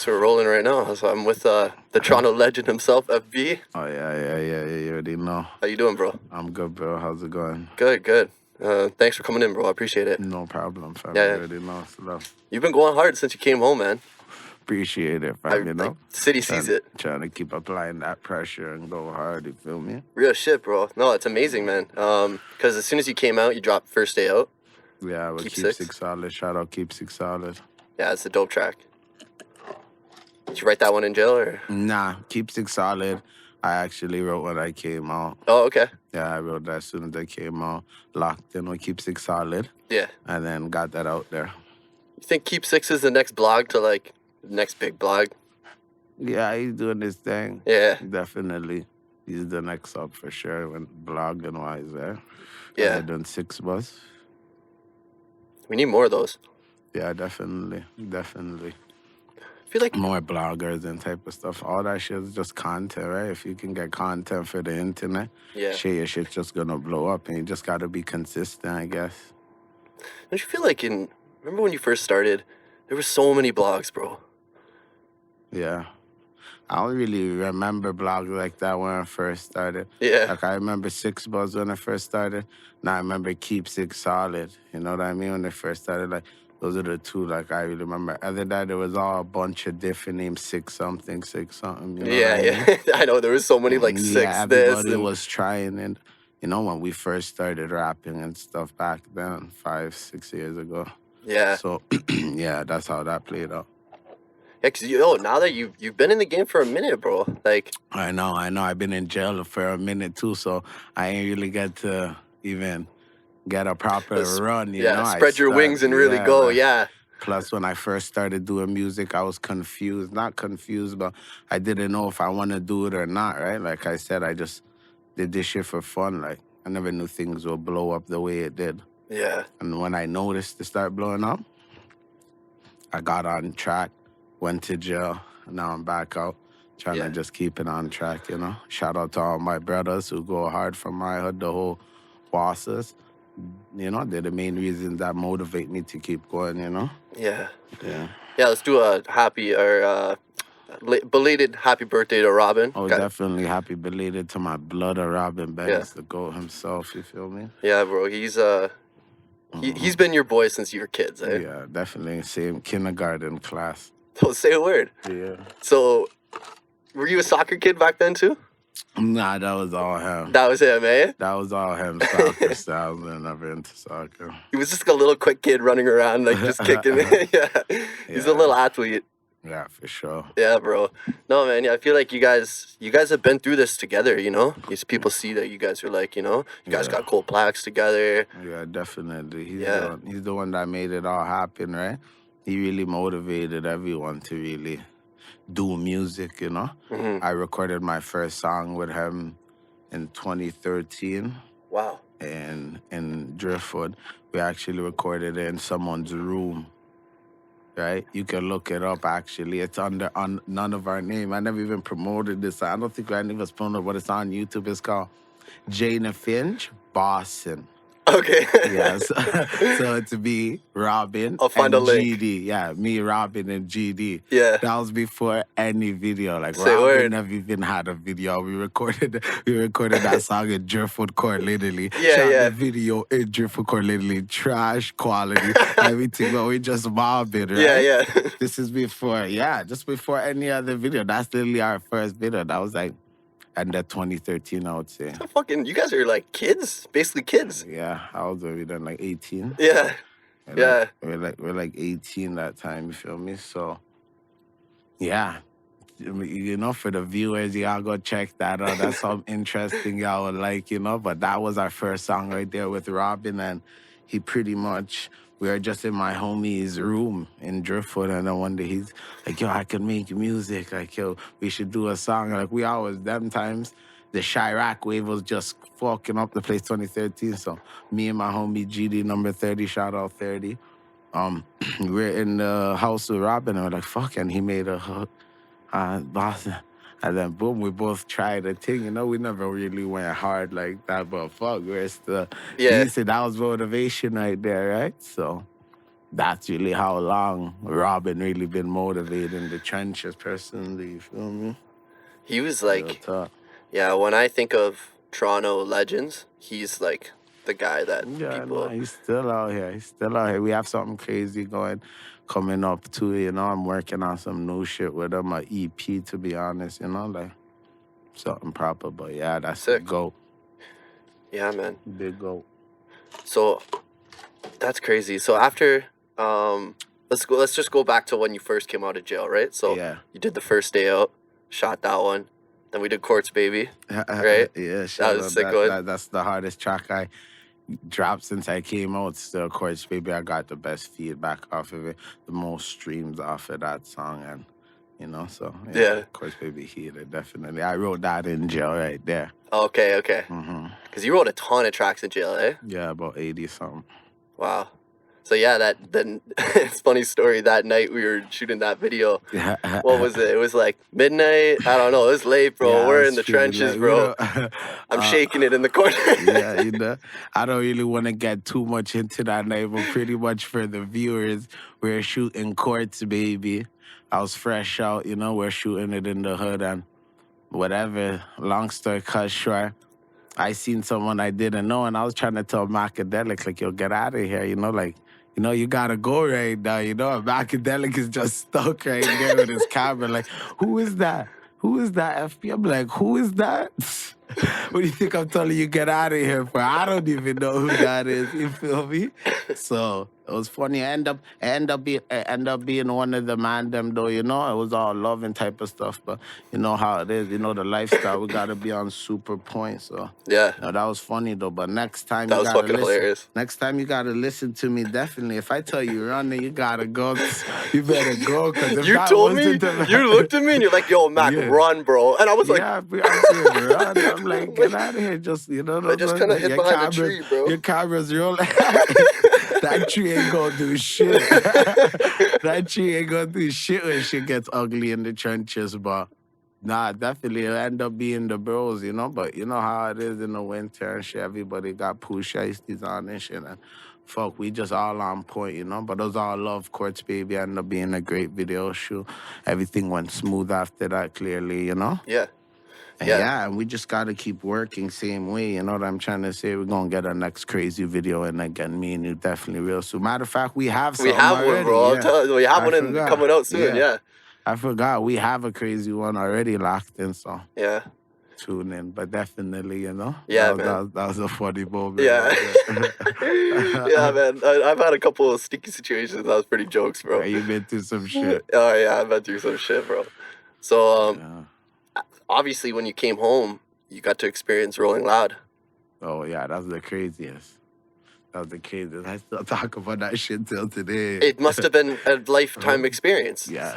So we're rolling right now. So I'm with the Toronto legend himself, FB. Oh, yeah. You already know. How you doing, bro? I'm good, bro. How's it going? Good. Thanks for coming in, bro. I appreciate it. No problem, fam. Yeah. You already know. So, You've been going hard since you came home, man. appreciate it, fam, you know? Like, city sees it. Trying to keep applying that pressure and go hard, you feel me? Real shit, bro. No, it's amazing, man. Because as soon as you came out, you dropped first day out. Yeah, but Keep Keep Six. Solid. Shout out Keep Six Solid. Yeah, it's a dope track. Did you write that one in jail, or? Nah, Keep Six Solid. I actually wrote when I came out. Oh, okay. Yeah, I wrote that as soon as I came out. Locked in with Keep Six Solid. Yeah. And then got that out there. You think Keep Six is the next blog to, like, next big blog? Yeah, he's doing his thing. Yeah. Definitely. He's the next up for sure when blogging wise there. Yeah. I've done 6 bus. We need more of those. Yeah, definitely. I feel like More bloggers and type of stuff. All that shit is just content, right? If you can get content for the internet, Yeah. shit, your shit's just gonna blow up, and you just gotta be consistent, I guess. Don't you feel like remember when you first started, there were so many blogs, bro. Yeah. I don't really remember blogs like that when I first started. Yeah. Like, I remember 6 Buzz when I first started. Now I remember Keep Six Solid. You know what I mean? When they first started, like, those are the two, like, I really remember. Other than that, there was all a bunch of different names, six something. You know Yeah, what I mean? I know there was so many like six Yeah, this everybody and was trying. And, you know, when we first started rapping and stuff back then, 5-6 years ago. yeah. So, yeah, that's how that played out. Yeah, cause now that you've been in the game for a minute, bro. Like I know. I've been in jail for a minute too, so I ain't really get to even get a proper run. You know, spread your wings and really go. like, Yeah. Plus, when I first started doing music, I was confused. Not confused, but I didn't know if I want to do it or not, right? Like I said, I just did this shit for fun. Like, I never knew things would blow up the way it did. Yeah. And when I noticed it start blowing up, I got on track, went to jail, and now I'm back out. Trying to just keep it on track, you know? Shout out to all my brothers who go hard from my hood, the whole bosses. You know, they're the main reasons that motivate me to keep going, you know? Yeah. Yeah. Yeah, let's do a happy or belated happy birthday to Robin. Oh, definitely happy belated to my brother, Robin Banks, the GOAT himself, you feel me? Yeah, bro. He's been your boy since you were kids, eh? Yeah, definitely. Same kindergarten class. Don't say a word. Yeah. So, were you a soccer kid back then too? Nah, that was all him. That was him, eh? That was all him, soccer style. I was never into soccer. He was just like a little quick kid running around, like just kicking it. Yeah. He's a little athlete. Yeah, for sure. Yeah, bro. No, man. Yeah, I feel like you guys have been through this together. You know, these people see that you guys are like, you guys got Gold Plaques together. Yeah, definitely. He's the one that made it all happen, right? He really motivated everyone to really do music, you know? Mm-hmm. I recorded my first song with him in 2013. Wow. In Driftwood. We actually recorded it in someone's room, right? You can look it up, actually. It's on none of our name. I never even promoted this. I don't think I even promoted, but it's on YouTube. It's called Jane and Finch, Boston. Okay. Yes. So it's me, Robin, I'll find and a link. GD. Yeah, me, Robin, and GD. Yeah. That was before any video. Like, Say Robin word. never even had a video. We recorded that song in Driftwood Court, literally. Yeah, Shot yeah. the video in Driftwood Court, literally. Trash quality, everything. But we just mobbing, right? Yeah. This is just before any other video. That's literally our first video. That was like, end of 2013, I would say. So fucking, you guys are like kids, basically kids. Yeah, I was already done like 18. Yeah. We're like 18 that time, you feel me? So, yeah. You know, for the viewers, y'all go check that out. That's something interesting y'all would like, you know? But that was our first song right there with Robin, and he pretty much, we were just in my homie's room in Driftwood, and then one day he's like, yo, I can make music. Like, yo, we should do a song. Like, we always, them times, the Chirac wave was just fucking up the place 2013. So me and my homie GD number 30, shout out 30. We're in the house with Robin, and we're like, fuck, and he made a hook. Boston. And then boom, we both tried a thing. You know, we never really went hard like that, but fuck, we're still. Yeah. He said that was motivation right there, right? So, that's really how long Robin really been motivating the trenches personally, you feel me? He was Real like, talk. yeah, when I think of Toronto legends, he's like the guy that Yeah, no, people. he's still out here. He's still out here. We have something crazy coming up too, you know. I'm working on some new shit with him, a EP to be honest, you know, like something proper. But yeah, that's the Sick. GOAT. Yeah, man. Big GOAT. So that's crazy. So after let's just go back to when you first came out of jail, right? So Yeah. you did the first day out, shot that one. Then we did Courts Baby, right? Yeah, That was a sick one. that's the hardest track I dropped since I came out. Still, of course, baby, I got the best feedback off of it, the most streams off of that song, and you know, so Yeah. of course, baby, healer, definitely. I wrote that in jail right there. Okay. Mm-hmm. Because you wrote a ton of tracks in jail, eh? Yeah, about 80 something. Wow. So yeah, then it's a funny story. That night we were shooting that video. What was it? It was like midnight. I don't know. It was late, bro. Yeah, We're it's in the true, trenches, like, bro. you know, I'm shaking it in the corner. yeah, you know, I don't really want to get too much into that night, but pretty much for the viewers, we're shooting Courts, baby. I was fresh out, you know, we're shooting it in the hood and whatever. Long story cut short, I seen someone I didn't know, and I was trying to tell Macadelic, like, yo, get out of here, you know, like, you know, you gotta go right now, you know. And Macadelic is just stuck right there with his camera, like, who is that? Who is that, FP? I'm like, who is that? What do you think I'm telling you get out of here for? I don't even know who that is, you feel me? So it was funny. I end up being one of the man them though, you know. It was all loving type of stuff, but you know how it is, you know, the lifestyle, we gotta be on super point. So Yeah. no, that was funny though. But next time That you was gotta fucking listen. hilarious. Next time you gotta listen to me, definitely. If I tell you run, then you gotta go. You better go, cause if You that told me, wasn't the you looked at me and you're like, yo, Mac, Yeah. run, bro. And I was like, yeah, I'm saying run. I'm like, get out of here. Just you know, I just kind of hid your behind the cameras, tree, bro. your cameras rolling. That tree ain't gonna do shit. That tree ain't gonna do shit when shit gets ugly in the trenches, but nah, definitely it'll end up being the bros, you know. But you know how it is in the winter and shit. Everybody got poo shiesties on and shit. And fuck, we just all on point, you know. But those all love Courts, baby. Ended up being a great video shoot. Everything went smooth after that, clearly, you know. Yeah. And yeah, and we just gotta keep working same way. You know what I'm trying to say? We're gonna get our next crazy video, and again, me and you definitely real soon. Matter of fact, we have We something have already. one, bro. Yeah. I'm telling you, we have I one forgot. coming out soon. Yeah. I forgot we have a crazy one already locked in, so Yeah. tune in. But definitely, you know, Yeah, that was a funny moment. Yeah. right there. Yeah, man. I've had a couple of sticky situations. That was pretty jokes, bro. Yeah, you been through some shit. Oh yeah, I've been through some shit, bro. So Yeah. obviously, when you came home, you got to experience Rolling Loud. Oh yeah, that was the craziest. That was the craziest. I still talk about that shit till today. It must have been a lifetime experience. Yeah,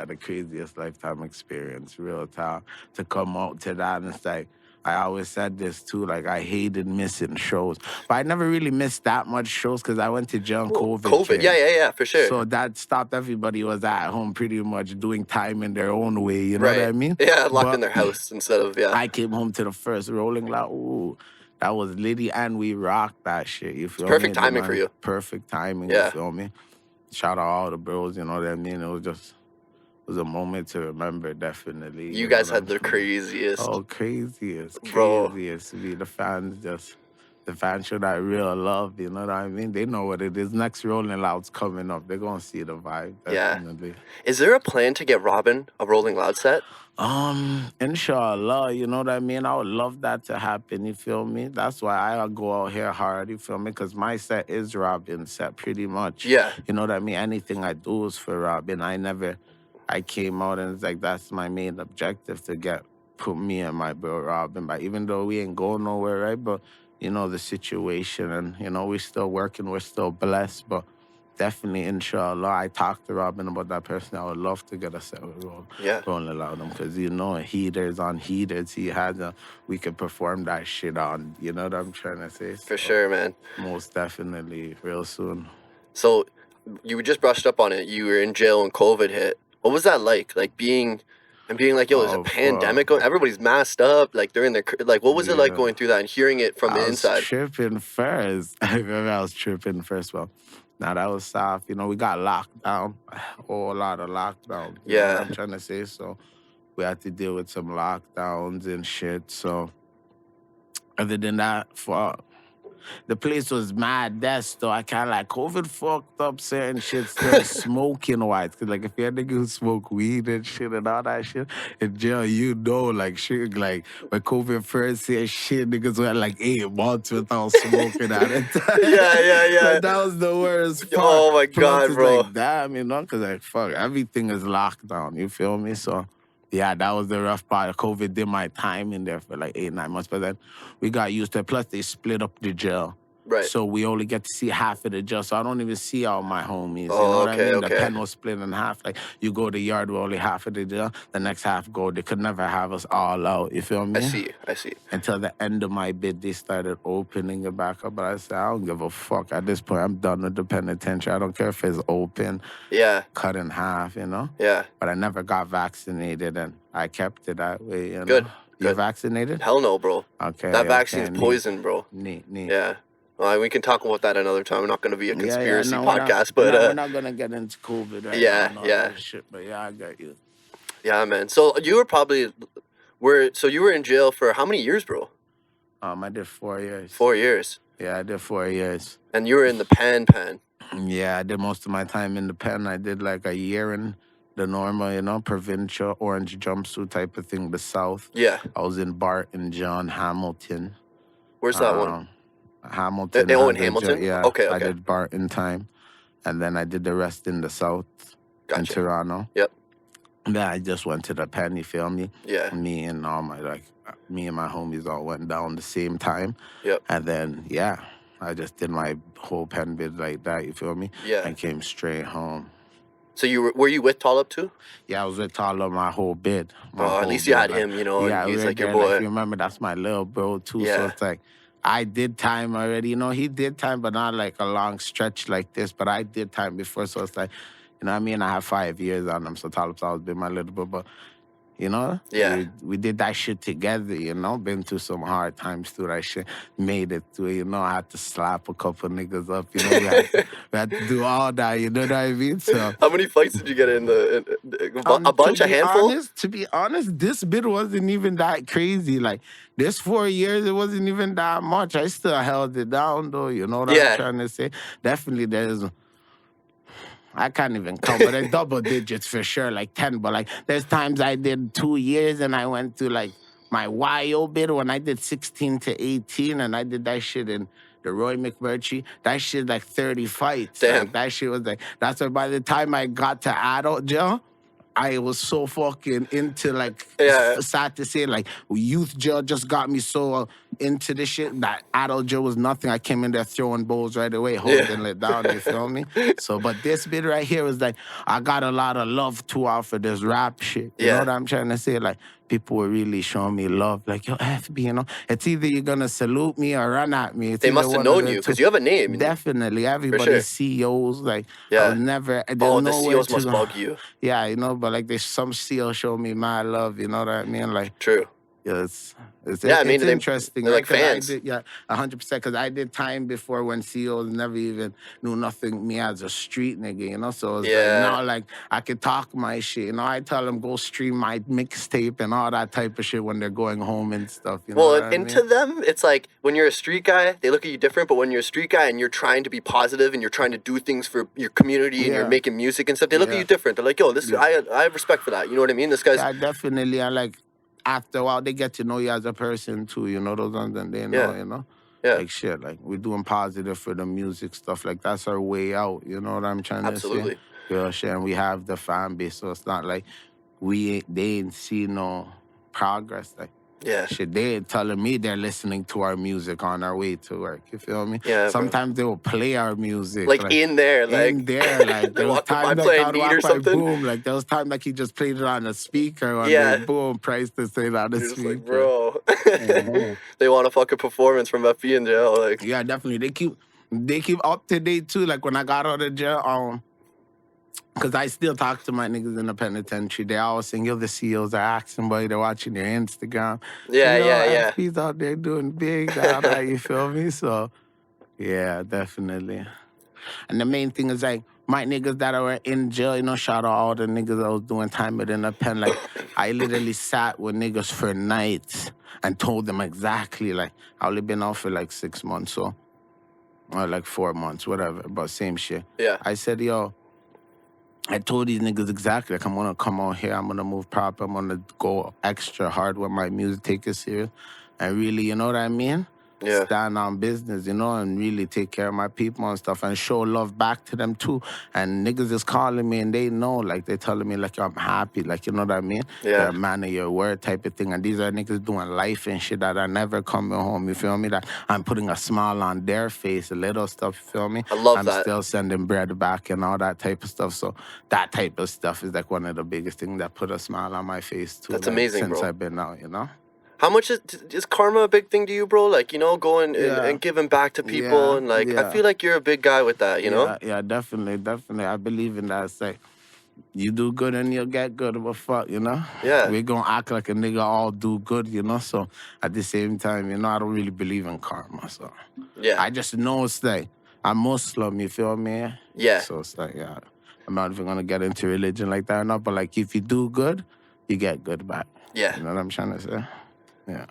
the craziest lifetime experience, real time. To come out to that, and it's like, I always said this too, like, I hated missing shows. But I never really missed that much shows because I went to jail in COVID. COVID, yeah, for sure. So that stopped everybody was at home pretty much doing time in their own way, you know what I mean? Yeah, locked But in their house instead of, I came home to the first Rolling Loud, ooh. That was Liddy, and we rocked that shit. You feel me? Perfect timing for you. Perfect timing, Yeah. you feel me? Shout out all the bros, you know what I mean? It was a moment to remember, definitely. You know guys what had I'm the saying? craziest. Oh, craziest. Bro. The fans show that real love, you know what I mean? They know what it is. Next Rolling Loud's coming up. They're gonna see the vibe, definitely. Is there a plan to get Robin a Rolling Loud set? Inshallah, you know what I mean? I would love that to happen, you feel me? That's why I go out here hard, you feel me? Because my set is Robin's set, pretty much. Yeah. You know what I mean? Anything I do is for Robin. I came out and it's like, that's my main objective, to put me and my bro Robin. But even though we ain't going nowhere, right? But, you know, the situation and, you know, we're still working, we're still blessed, but definitely, inshallah, I talked to Robin about that person. I would love to get a set with Rolling Loud because, you know, heaters on heaters. We could perform that shit on. You know what I'm trying to say? For sure, man. Most definitely, real soon. So you just brushed up on it. You were in jail when COVID hit. What was that like? Like being like, yo, there's a pandemic. Everybody's masked up. Like during what was it like going through that and hearing it from the inside? I was tripping first. I remember I was tripping first. Well, Now that was soft. You know, we got locked down. A whole lot of lockdowns. You know what Yeah. I'm trying to say? So we had to deal with some lockdowns and shit. So other than that, for the place was mad desk though. I kinda like COVID fucked up certain shit still smoking wise. Cause like if you're a nigga who smoke weed and shit and all that shit in jail, you know like shit like when COVID first hit shit, niggas went like 8 months without smoking at a time. Yeah. Like that was the worst part. Oh my Plus God, it's bro. like damn, you know, cause like fuck, everything is locked down, you feel me? So yeah, that was the rough part. COVID did my time in there for like 8-9 months, but then we got used to it. Plus, they split up the jail. Right. So we only get to see half of the jail. So I don't even see all my homies. You Oh, know what I mean? The okay. pen was split in half. Like you go to the yard with only half of the jail, the next half go. They could never have us all out. You feel me? I see. Until the end of my bid, they started opening it back up. But I said, I don't give a fuck. At this point, I'm done with the penitentiary. I don't care if it's open, Yeah. cut in half, you know? Yeah. But I never got vaccinated, and I kept it that way, you know? Good. You vaccinated? Hell no, bro. Okay. That vaccine's poison, bro. Neat. Yeah. Well, we can talk about that another time. We're not going to be a conspiracy no, podcast, we're not gonna get into COVID right now and all that shit, but yeah, I got you. Yeah, man. So you were in jail for how many years, bro? I did 4 years. 4 years. Yeah, I did 4 years. And you were in the pen. Yeah, I did most of my time in the pen. I did like a year in the normal, you know, provincial orange jumpsuit type of thing, the South. Yeah. I was in Barton, John, Hamilton. Where's that one? Hamilton. They in Hamilton? Yeah. Okay. I did Barton time. And then I did the rest in the South, in Toronto. Yep. Then I just went to the pen, you feel me? Yeah. Me and my homies all went down the same time. Yep. And then, yeah, I just did my whole pen bid like that, you feel me? Yeah. And came straight home. So were you with Tallop too? Yeah, I was with Tallop my whole bid. At least you had him, you know, yeah, and he's like your there, boy. Like, you remember, that's my little bro too, Yeah. so it's like, I did time already, you know, he did time, but not like a long stretch like this, but I did time before, so it's like, you know what I mean? I have 5 years on him, so Tallop's always been my little bro, but, you know? Yeah. We did that shit together, you know? Been through some hard times through that shit. Made it through, you know? I had to slap a couple niggas up, you know? We had to do all that, you know what I mean? So how many fights did you get in a bunch, a handful? To be honest, this bit wasn't even that crazy. Like, this 4 years, it wasn't even that much. I still held it down, though, you know what I'm trying to say? Definitely there's... I can't even count, but it's double digits for sure, like 10. But like, there's times I did 2 years and I went to like my YO bid when I did 16 to 18 and I did that shit in the Roy McMurtry. That shit like 30 fights. Damn. Like, that shit was like, that's why by the time I got to adult jail, I was so fucking into like, sad to say, like youth jail just got me so into this shit that adult jail was nothing. I came in there throwing bowls right away, holding it down, you feel me? So, but this bit right here was like, I got a lot of love too for this rap shit. You know what I'm trying to say? Like, people were really showing me love. Like, yo, FB, you know? It's either you're going to salute me or run at me. It's they must have known you because you have a name. Definitely. Everybody, CEOs, like, I was never... the CEOs must bug you. Yeah, you know, but like, there's some CEOs show me my love, you know what I mean? Like, true. Yeah, it's interesting. They're like fans. 100%. Because I did time before when CEOs never even knew nothing me as a street nigga, you know? So it's like now, like, I could talk my shit. You know, I tell them go stream my mixtape and all that type of shit when they're going home and stuff. You know well, and to them, it's like when you're a street guy, they look at you different. But when you're a street guy and you're trying to be positive and you're trying to do things for your community and you're making music and stuff, they look at you different. They're like, yo, this I have respect for that. You know what I mean? This guy's... Yeah, definitely. I like... After a while, they get to know you as a person, too, you know, those ones, and they know, you know? Yeah. Like, shit, like, we're doing positive for the music stuff. Like, that's our way out, you know what I'm trying to say? Absolutely. Yeah, shit, and we have the fan base, so it's not like they ain't see no progress. Like, shit, they ain't telling me they're listening to our music on our way to work, you feel me? Yeah, sometimes they will play our music. Like in there, like... there was time that playing beat or something. Boom, like, there was time like he just played it on a speaker and boom, price to say that on the speaker. Like, bro. They want a fucking performance from FB in jail, like... Yeah, definitely. They keep up to date, too. Like, when I got out of jail, because I still talk to my niggas in the penitentiary. They always saying, yo, the CEOs are asking, boy, they're watching your Instagram. Yeah. FB's out there doing big, all that, you feel me? So, yeah, definitely. And the main thing is like, my niggas that were in jail, you know, shout out all the niggas that was doing time within the pen. Like, I literally sat with niggas for nights and told them exactly, like, I only been out for like 6 months, so, or like 4 months, whatever, but same shit. Yeah. I said, yo, I told these niggas exactly, like, I'm gonna come out here, I'm gonna move proper, I'm gonna go extra hard with my music, take it serious, and really, you know what I mean? Yeah. Stand on business, you know, and really take care of my people and stuff and show love back to them too. And niggas is calling me and they know, like, they telling me, like, yo, I'm happy, like, you know what I mean? Yeah. You're a man of your word type of thing. And these are niggas doing life and shit that are never coming home, you feel me? That I'm putting a smile on their face, a little stuff, you feel me? I love I'm that. still sending bread back and all that type of stuff. So that type of stuff is like one of the biggest things that put a smile on my face too. That's like, amazing, since bro. I've been out, you know? How much is karma a big thing to you, bro? Like, you know, going and giving back to people, and like, I feel like you're a big guy with that, you know? Yeah, definitely. I believe in that. It's like, you do good and you'll get good, but fuck, you know? Yeah. We're gonna act like a nigga all do good, you know? So at the same time, you know, I don't really believe in karma, so. Yeah. I just know it's like, I'm Muslim, you feel me? Yeah. So it's like, yeah, I'm not even gonna get into religion like that or not, but like, if you do good, you get good back. Yeah. You know what I'm trying to say? Yeah.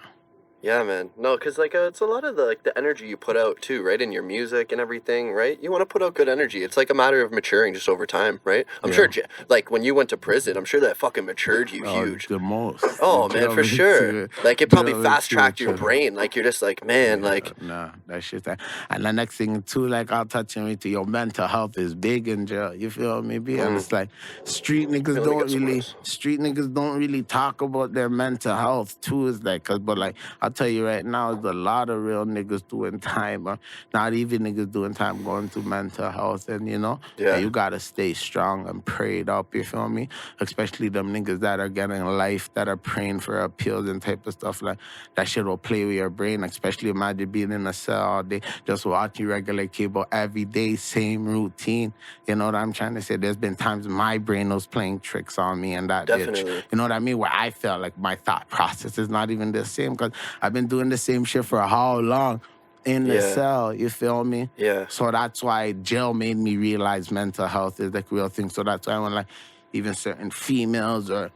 Yeah, man. No, because like it's a lot of the energy you put out too, right? In your music and everything, right? You want to put out good energy. It's like a matter of maturing just over time, right? I'm sure, like when you went to prison, I'm sure that fucking matured you huge. The most. Oh man, for sure. Like it probably fast tracked your brain. Like you're just like, man, like. Nah, that shit. And the next thing too, like I'll touch on it, your mental health is big in jail. You feel me? And it's like street niggas don't really talk about their mental health too. Is like, but like I'll tell you right now, there's a lot of real niggas doing time, or not even niggas doing time, going through mental health, and you know, and you gotta stay strong and prayed up. You feel me? Especially them niggas that are getting life, that are praying for appeals and type of stuff like that. Shit will play with your brain. Especially imagine being in a cell all day, just watching regular cable every day, same routine. You know what I'm trying to say? There's been times my brain was playing tricks on me and that bitch. You know what I mean? Where I felt like my thought process is not even the same because I've been doing the same shit for how long in the cell, you feel me? Yeah. So that's why jail made me realize mental health is like real thing. So that's why when like even certain females or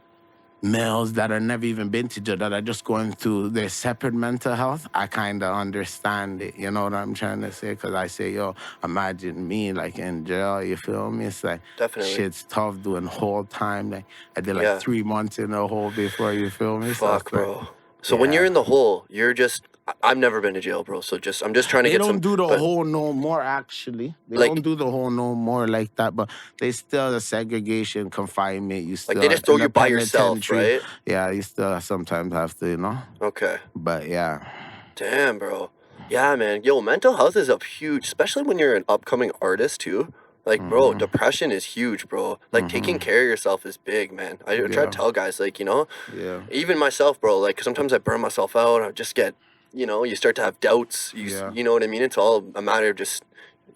males that are never even been to jail, that are just going through their separate mental health, I kind of understand it. You know what I'm trying to say? Because I say, yo, imagine me like in jail, you feel me? It's like, shit's tough doing whole time. Like I did like 3 months in a hole before, you feel me? Fuck, so bro. So when you're in the hole, you're just, I've never been to jail, bro. So I'm just trying to get some. They don't do the hole no more, actually. They don't do the hole no more like that, but they still, the segregation, confinement, you still. Like they just throw you by yourself, right? Yeah, you still sometimes have to, you know? Okay. But yeah. Damn, bro. Yeah, man. Yo, mental health is up huge, especially when you're an upcoming artist too. Like, bro, depression is huge, bro. Like, taking care of yourself is big, man. I try to tell guys, like, you know, even myself, bro, like, sometimes I burn myself out. I just get, you know, you start to have doubts. You know what I mean? It's all a matter of just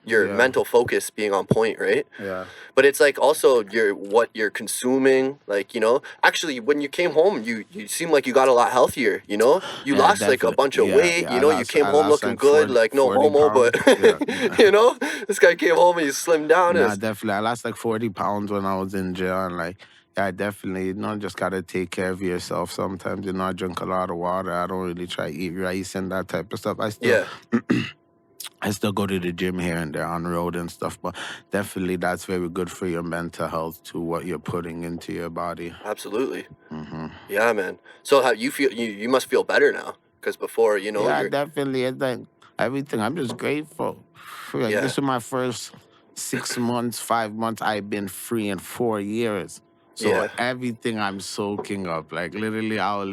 your mental focus being on point, right? Yeah. But it's like also what you're consuming, like, you know, actually when you came home, you seem like you got a lot healthier, you know? You lost like a bunch of weight, you know, you came home looking like good, 40, like no homo, pounds. But you know, this guy came home and he slimmed down. Nah, definitely. I lost like 40 pounds when I was in jail, and like, yeah, definitely, you know, just gotta take care of yourself sometimes. You know, I drink a lot of water. I don't really try to eat rice and that type of stuff. I still I still go to the gym here and there on the road and stuff, but definitely that's very good for your mental health too, what you're putting into your body. Absolutely. Yeah, man. So how you feel? You must feel better now, because before, you know. Yeah, definitely. It's like everything. I'm just grateful. Like, this is my first 6 months, 5 months. I've been free in 4 years. So everything I'm soaking up, like literally, I'll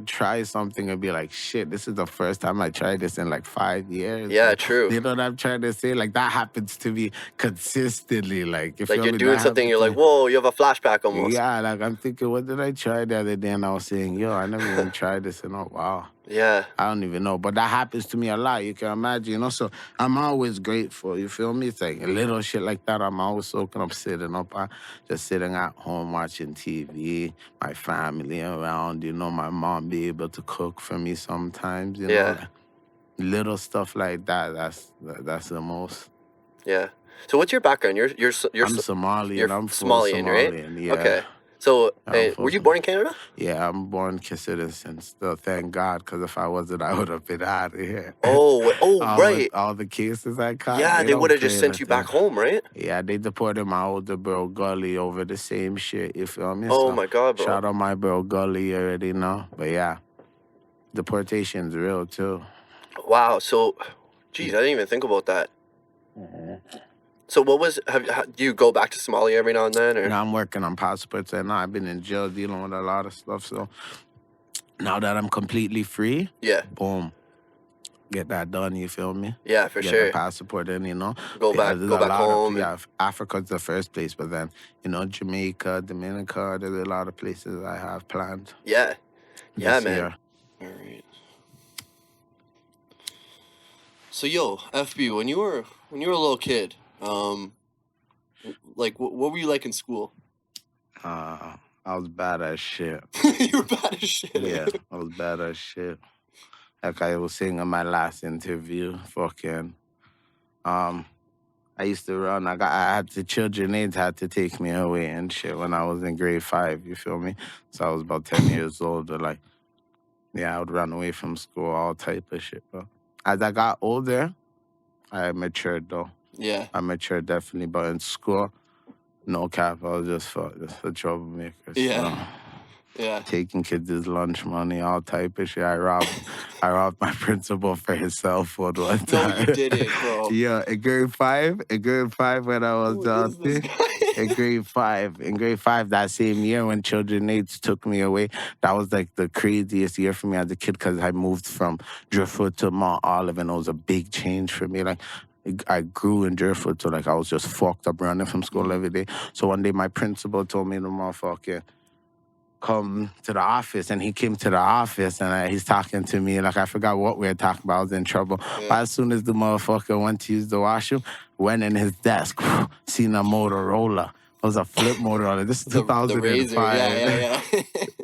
try something and be like, shit, this is the first time I tried this in like 5 years. Yeah, true. You know what I'm trying to say? Like, that happens to me consistently. Like, you're doing something, you're like, whoa, you have a flashback almost. Yeah, like, I'm thinking, what did I try the other day? And I was saying, yo, I never even tried this in a while. Yeah. I don't even know. But that happens to me a lot, you can imagine, you know? So I'm always grateful, you feel me? It's like a little shit like that. I'm always soaking up, sitting up, just sitting at home watching TV, my family around, you know, my mom be able to cook for me sometimes, you know? little stuff like that. That's the most. Yeah. So what's your background? You're I'm Somalian. you're I'm full Somalian, right? Somalian. Yeah. Okay. So I'm full were you born in Somalian. Canada? Yeah, I'm born citizen still. Thank God, because if I wasn't, I would have been out of here. Right. All the cases I caught. Yeah, they would don't have just play sent you back home, right? Yeah, they deported my older bro Gully over the same shit. You feel me? Oh So, my God, bro. shout out my bro Gully, you already know. But yeah, deportation's real too. Wow. So, geez, I didn't even think about that. So what was? Do you go back to Somalia every now and then, or? Now I'm working on passports, and I've been in jail dealing with a lot of stuff. So now that I'm completely free, Yeah. boom, get that done. You feel me? Yeah, for Get sure. the passport in, you know. Go back home. Yeah, Africa's the first place, but then Jamaica, Dominica. There's a lot of places I have planned. Yeah. Yeah, man. Year. All right. So yo, FB, when you were a little kid, like what were you like in school? I was bad as shit. You were bad as shit. Yeah, I was bad as shit. Like I was saying in my last interview, fucking, I used to run. I had the children aides had to take me away and shit when I was in grade 5. You feel me? So I was about 10 years old. Like, yeah, I would run away from school, all type of shit, bro. As I got older, I matured though. Yeah. I matured definitely, but in school, no cap, I was just a troublemaker. Yeah. So, yeah. Taking kids' lunch money, all type of shit. I robbed my principal for his cell phone one time. No, you didn't, bro. Yeah, in grade 5 when I was in grade 5, that same year when children aides took me away, that was like the craziest year for me as a kid because I moved from Driftwood to Mount Olive, and it was a big change for me. Like, I grew in Driftwood, so like I was just fucked up running from school every day. So one day my principal told me, the motherfucker, come to the office, and he came to the office, and he's talking to me, like I forgot what we were talking about. I was in trouble. Yeah. But as soon as the motherfucker went to use the washroom, went in his desk, seen a Motorola. It was a flip Motorola. This is 2005. The Razor, yeah.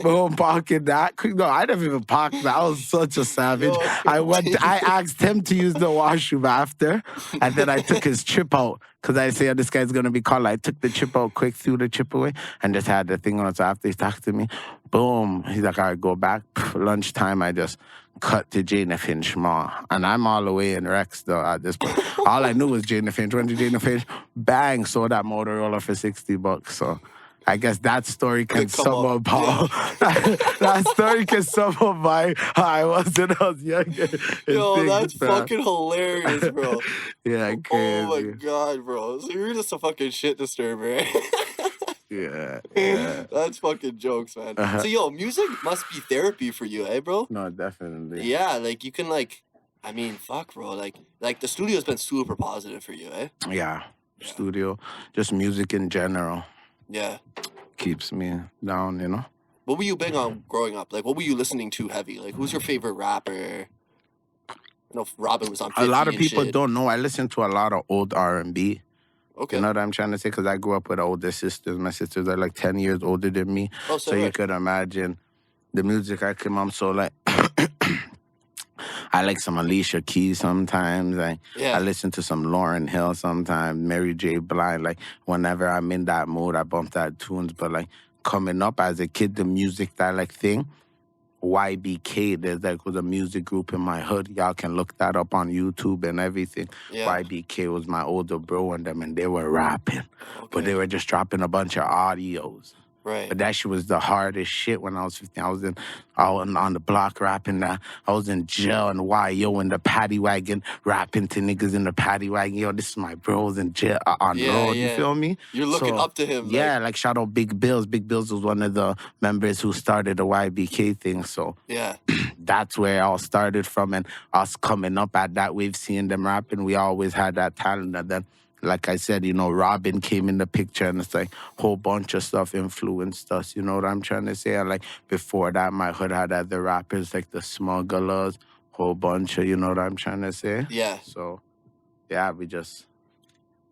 Boom, pocket that. No, I never even pocket that. I was such a savage. I asked him to use the washroom after, and then I took his chip out because I said, this guy's going to be called. I took the chip out quick, threw the chip away, and just had the thing on. So after he talked to me, boom, he's like, all right, go back. Lunchtime, I just cut to Jane Finch Mall. And I'm all the way in Rex, though, at this point. All I knew was Jane Finch. Went to Jane Finch, bang, sold that Motorola for $60. So I guess that story can sum up how... that story can sum up how I was when I was younger. Yo, that's fucking hilarious, bro. Yeah, crazy. Oh, my God, bro. So you're just a fucking shit disturber, Yeah. That's fucking jokes, man. So, yo, music must be therapy for you, bro? No, definitely. Yeah, like, you can, like, I mean, fuck, bro. Like the studio's been super positive for you, Yeah. Studio, just music in general. Yeah. Keeps me down, you know? What were you big on growing up? Like, what were you listening to heavy? Like, who's your favorite rapper? I know Robin was on 50 A lot of people shit. don't know. I listen to a lot of old R&B. Okay. You know what I'm trying to say? Because I grew up with older sisters. My sisters are like 10 years older than me. Oh, so you could imagine the music I came up. So like, I like some Alicia Keys sometimes. I listen to some Lauryn Hill sometimes, Mary J. Blige. Like, whenever I'm in that mood, I bump that tunes. But like, coming up as a kid, the music that I like thing, YBK, was a music group in my hood. Y'all can look that up on YouTube and everything. Yeah. YBK was my older bro and them, and they were rapping. Okay. But they were just dropping a bunch of audios. Right. But that shit was the hardest shit when I was 15. I was on the block rapping that. I was in jail and YO in the paddy wagon, rapping to niggas in the paddy wagon. Yo, this is my bros in jail on the road. You feel me? You're looking up to him. Yeah, like shout out Big Bills. Big Bills was one of the members who started the YBK thing. So yeah, that's where it all started from. And us coming up at that wave, seeing them rapping, we always had that talent. And then, like I said, you know, Robin came in the picture, and it's like a whole bunch of stuff influenced us. You know what I'm trying to say? And like before that, my hood had other rappers like the Smugglers, whole bunch of, you know what I'm trying to say? Yeah. So, yeah, we just,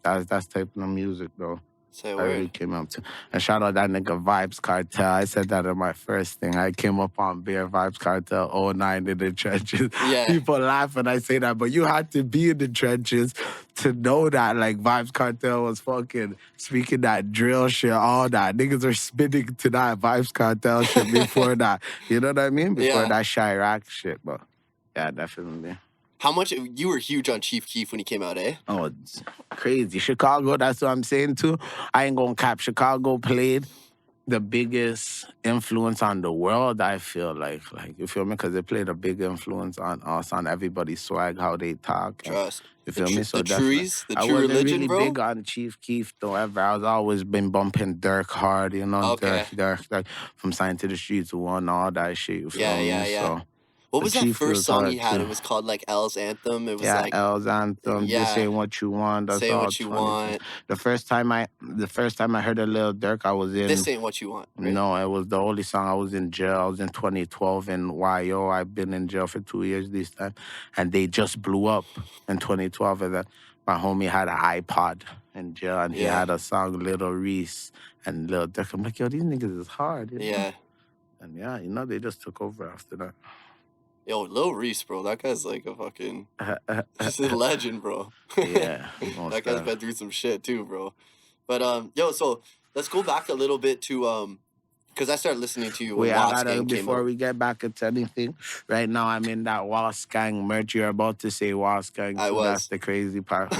that's type of music, though. Say a I really word. came up to. And shout out that nigga Vibes Cartel. I said that in my first thing. I came up on Beer Vibes Cartel 09 in the trenches. Yeah. People laugh when I say that, but you had to be in the trenches to know that like Vibes Cartel was fucking speaking that drill shit, all that. Niggas are spinning to that Vibes Cartel shit before that. You know what I mean? Before that Chirac shit, but yeah, definitely. How much you were huge on Chief Keef when he came out, eh? Oh, it's crazy. Chicago, that's what I'm saying too. I ain't gonna cap. Chicago played the biggest influence on the world, I feel like you feel me? Because they played a big influence on us, on everybody's swag, how they talk. Trust. You feel me? So the trues, the I true wasn't religion, really bro. big on Chief Keef though ever. I was always been bumping Dirk hard, you know, Okay. Dirk, from Sign to the Streets to One, all that shit. You feel me? Yeah. So, what was that Chief first was song hard he had? too. It was called like L's Anthem. It was like L's Anthem. Just saying what you want. That's Say all. What You Want. The first time I heard a Lil Durk, I was in. This Ain't What You Want. Right? No, it was the only song. I was in jail. I was in 2012 in YO. I've been in jail for 2 years this time, and they just blew up in 2012. And then my homie had an iPod in jail, and he had a song Little Reese and Lil Durk. I'm like, yo, these niggas is hard. You know? Yeah. And yeah, you know, they just took over after that. Yo, Lil Reese, bro. That guy's like a fucking... He's a legend, bro. Yeah. That guy's been through some shit, too, bro. But, yo, so let's go back a little bit to... Because I started listening to you when Wasp Gang came before out. we get back into anything, right now I'm in that Wasp Gang merch. You're about to say Wasp Gang, so that's the crazy part.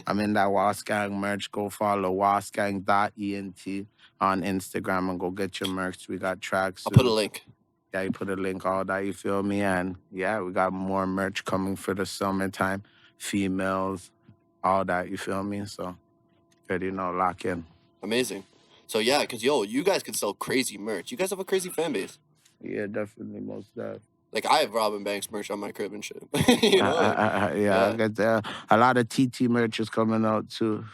I'm in that Wasp Gang merch. Go follow waspgang.ent on Instagram and go get your merch. We got tracks. I'll put a link. Yeah, you put a link, all that, you feel me? And yeah, we got more merch coming for the summertime. Females, all that, you feel me? So, already know, lock in. Amazing. So yeah, because yo, you guys can sell crazy merch. You guys have a crazy fan base. Yeah, definitely, most definitely. Like I have Robin Banks merch on my crib and shit. You know? I got a lot of TT merch is coming out too.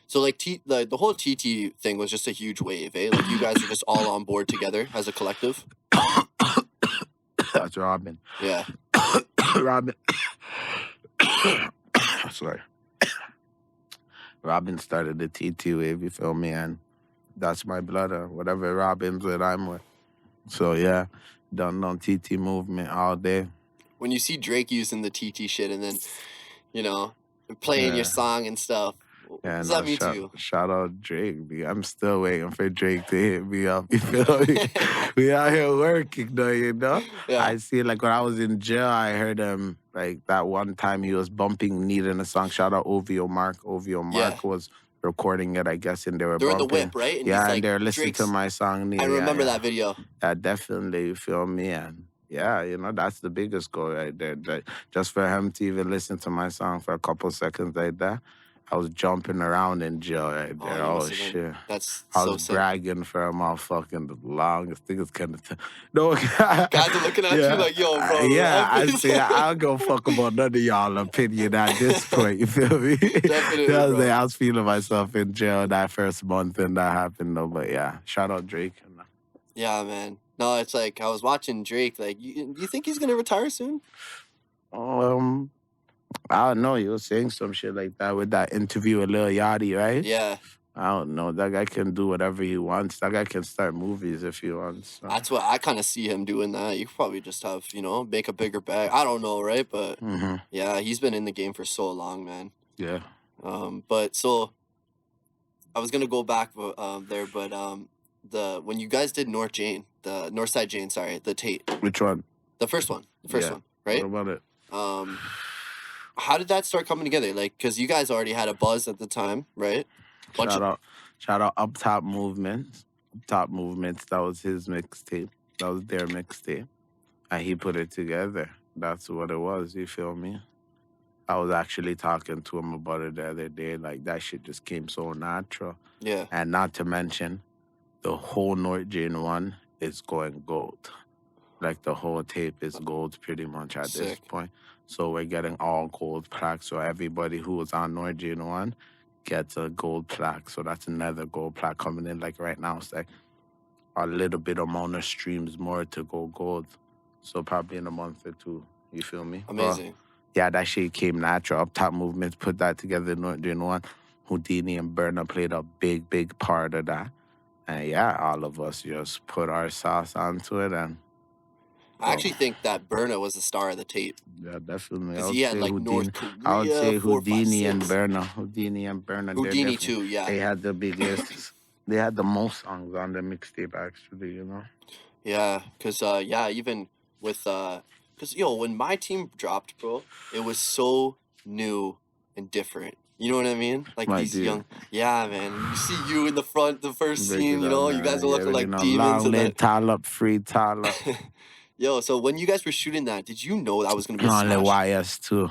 So like the whole TT thing was just a huge wave, eh? Like you guys are just all on board together as a collective. That's Robin. Yeah. Robin. Sorry. Robin started the TT wave, you feel me? And that's my blood, or whatever Robin's with, I'm with. So yeah, done on TT movement all day. When you see Drake using the TT shit and then, you know, playing your song and stuff, what does that mean to you? Shout out Drake. I'm still waiting for Drake to hit me up. You feel me? We out here working though, you know? Yeah. I see, like when I was in jail, I heard him like that one time he was bumping Need in a song. Shout out OVO Mark. OVO Mark was recording it, I guess, and they were bumping. The whip, right? And and they're listening to my song. I remember that video. Yeah, definitely, you feel me? And yeah, you know, that's the biggest goal right there. Just for him to even listen to my song for a couple seconds like that, I was jumping around in jail right there. Oh shit. I was bragging for a motherfucking the longest thing. It's kind of no guys are looking at you like, yo, bro. Yeah, I say I don't go fuck about none of y'all opinion at this point. You feel me? Definitely. Bro. I was feeling myself in jail that first month and that happened though. But yeah, shout out Drake. Yeah, man. No, it's like I was watching Drake. Like, you think he's gonna retire soon? I don't know. You were saying some shit like that with that interview with Lil Yachty, right? Yeah. I don't know. That guy can do whatever he wants. That guy can start movies if he wants. So. That's what I kind of see him doing that. You could probably just have, you know, make a bigger bag. I don't know, right? But yeah, he's been in the game for so long, man. Yeah. But so I was gonna go back there, but when you guys did Northside Jane, sorry, the Tate. Which one? The first one. The first one, right? What about it? How did that start coming together? Like, because you guys already had a buzz at the time, right? Shout out Up Top Movements. Up Top Movements, that was his mixtape. That was their mixtape. And he put it together. That's what it was, you feel me? I was actually talking to him about it the other day. Like, that shit just came so natural. Yeah. And not to mention, the whole North Jane one is going gold. Like, the whole tape is gold pretty much at this point. So we're getting all gold plaques. So everybody who was on North Jane 1 gets a gold plaque. So that's another gold plaque coming in. Like right now, it's like a little bit amount of streams more to go gold. So probably in a month or two. You feel me? Amazing. Yeah, that shit came natural. Up Top Movements put that together in North Jane 1. Houdini and Burna played a big part of that. And yeah, all of us just put our sauce onto it, and I actually think that Burna was the star of the tape. yeah, definitely. Because he had like North I would Korea, say 4, 5, 6. Houdini and Burna. Houdini too, yeah. They had the biggest. They had the most songs on the mixtape, actually. Yeah, because even with because when my team dropped, bro, it was so new and different. You know what I mean? Like these young, yeah, man. You see you in the front, the first scene. You guys are looking like demons. Long live Tyler, free Tyler. Yo, so when you guys were shooting that, did you know that was gonna be a smash? YS too.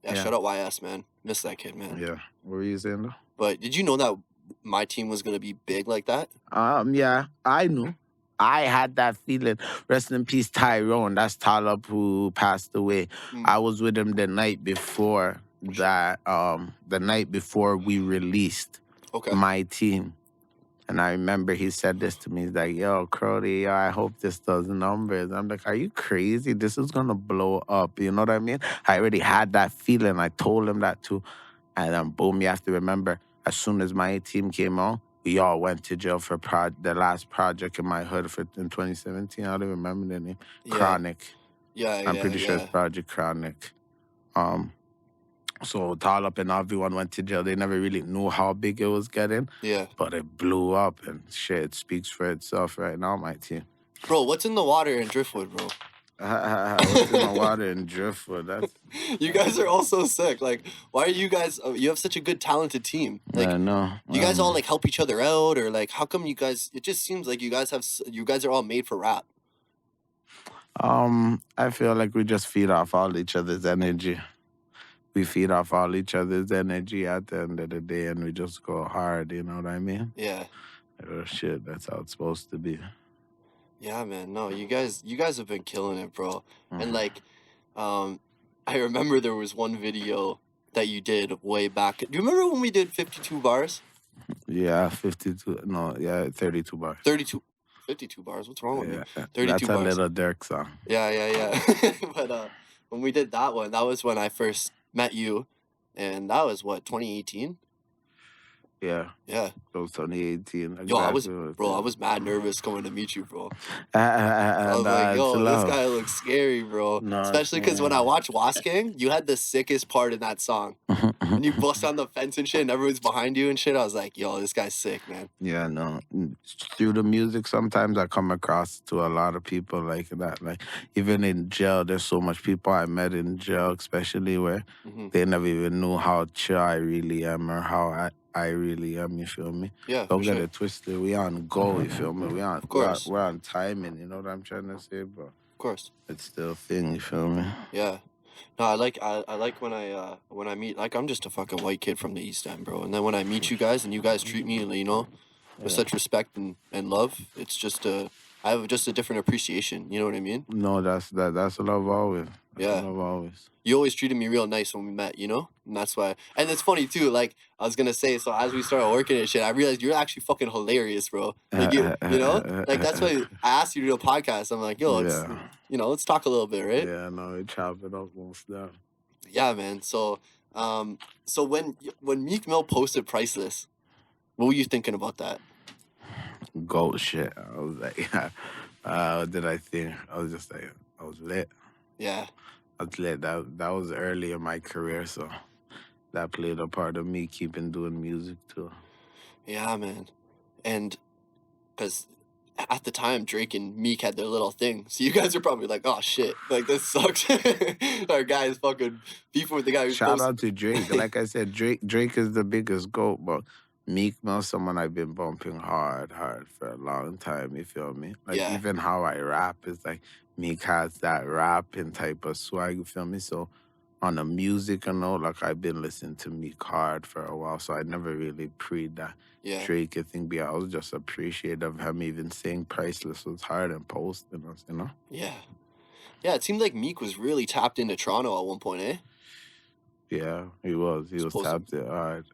Yeah, shout out YS, man. Miss that kid, man. Yeah, what were you saying though? But did you know that my team was gonna be big like that? Yeah, I knew. I had that feeling. Rest in peace, Tyrone. That's Talib who passed away. I was with him the night before that. The night before we released my team, and I remember he said this to me. He's like, "Yo, Crody, I hope this does numbers." I'm like, "Are you crazy? This is gonna blow up." You know what I mean? I already had that feeling. I told him that too, and then boom, you have to remember. As soon as my team came on, we all went to jail for the last project in my hood in 2017. I don't remember the name. Yeah. Chronic. Yeah, I'm pretty sure it's Project Chronic. So Talib and everyone went to jail. They never really knew how big it was getting. Yeah. But it blew up, and shit, it speaks for itself right now, my team. Bro, what's in the water in Driftwood, bro? What's in the water in Driftwood? That's you guys are all so sick. Like, why are you guys? You have such a good, talented team. Like, no. You guys all like help each other out, or like, how come you guys? It just seems like you guys are all made for rap. I feel like we just feed off all each other's energy. We feed off all each other's energy at the end of the day, and we just go hard. You know what I mean? Yeah. Oh, shit, that's how it's supposed to be. Yeah, man. No, you guys have been killing it, bro. And like, I remember there was one video that you did way back. Do you remember when we did 52 bars? Yeah, 52. No, yeah, 32 bars. 52 bars. What's wrong with me? 32 That's bars. a little Dirk song. Yeah. But when we did that one, that was when I first met you, and that was what, 2018? Yeah. Yeah. It was 2018. Exactly. Yo, I was mad nervous coming to meet you, bro. I was like, yo, this guy looks scary, bro. No, especially because when I watched Wasgang, you had the sickest part in that song. And you bust on the fence and shit, and everyone's behind you and shit. I was like, yo, this guy's sick, man. Yeah, no. Through the music, sometimes I come across to a lot of people like that. Like, even in jail, there's so much people I met in jail, especially where they never even knew how chill I really am or how I really am, you feel me? Yeah, don't get it twisted. We on go, you feel me? Of course. We're on timing, you know what I'm trying to say, bro? Of course. It's still a thing, you feel me? Yeah. No, I like when I meet, like, I'm just a fucking white kid from the East End, bro. And then when I meet you guys and you guys treat me, with such respect and love, it's just I have just a different appreciation. You know what I mean? No, that's love always. That's love always. You always treated me real nice when we met, and that's why. And it's funny too. Like I was gonna say, so as we started working and shit, I realized you're actually fucking hilarious, bro. Like like that's why I asked you to do a podcast. I'm like, yo, let's talk a little bit, right? Yeah, no, we chop it up most down. Yeah, man. So, so when Meek Mill posted Priceless, what were you thinking about that? Gold shit. I was like, what did I think? I was just like, I was lit. Yeah. I was lit. That was early in my career, so that played a part of me keeping doing music too. Yeah, man. And because at the time, Drake and Meek had their little thing. So you guys are probably like, oh shit, like this sucks. Our guy is fucking beefing with the guy who's Shout out to Drake. Like I said, Drake is the biggest GOAT, but Meek Mill, someone I've been bumping hard for a long time, you feel me? Like even how I rap is like Meek has that rapping type of swag, you feel me? So on the music and all, like I've been listening to Meek hard for a while, so I never really pre that Drake thing, but I was just appreciative of him even saying Priceless was hard and posting us, Yeah. Yeah, it seemed like Meek was really tapped into Toronto at one point, eh? Yeah, he was. He was tapped in hard.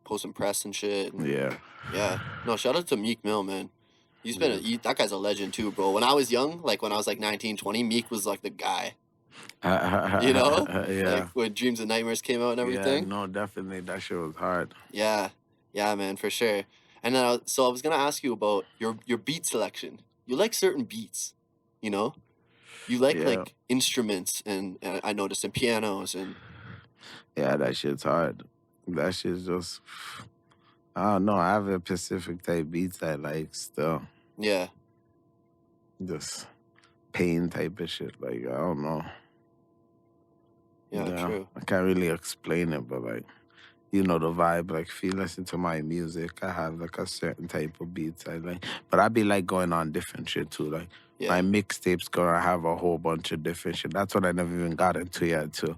Posting press and shit. And yeah. No, shout out to Meek Mill, man. He's been that guy's a legend too, bro. When I was young, like when I was like 19, 20, Meek was like the guy. Yeah. Like when Dreams and Nightmares came out and everything. Yeah, no, definitely. That shit was hard. Yeah. Yeah, man, for sure. And then so I was gonna ask you about your beat selection. You like certain beats, you know? You Yeah. like instruments, and I noticed, and pianos, and Yeah, that shit's hard. That shit's just, I don't know. I have a Pacific type beats I like still. yeah, Just pain type of shit. Like, I don't know. yeah, Yeah. true. I can't really explain it, but like, you know the vibe. Like, if you listen to my music, I have like a certain type of beats I like. But I be like going on different shit too. Like, Yeah. my mixtapes gonna have a whole bunch of different shit. That's what I never even got into yet too.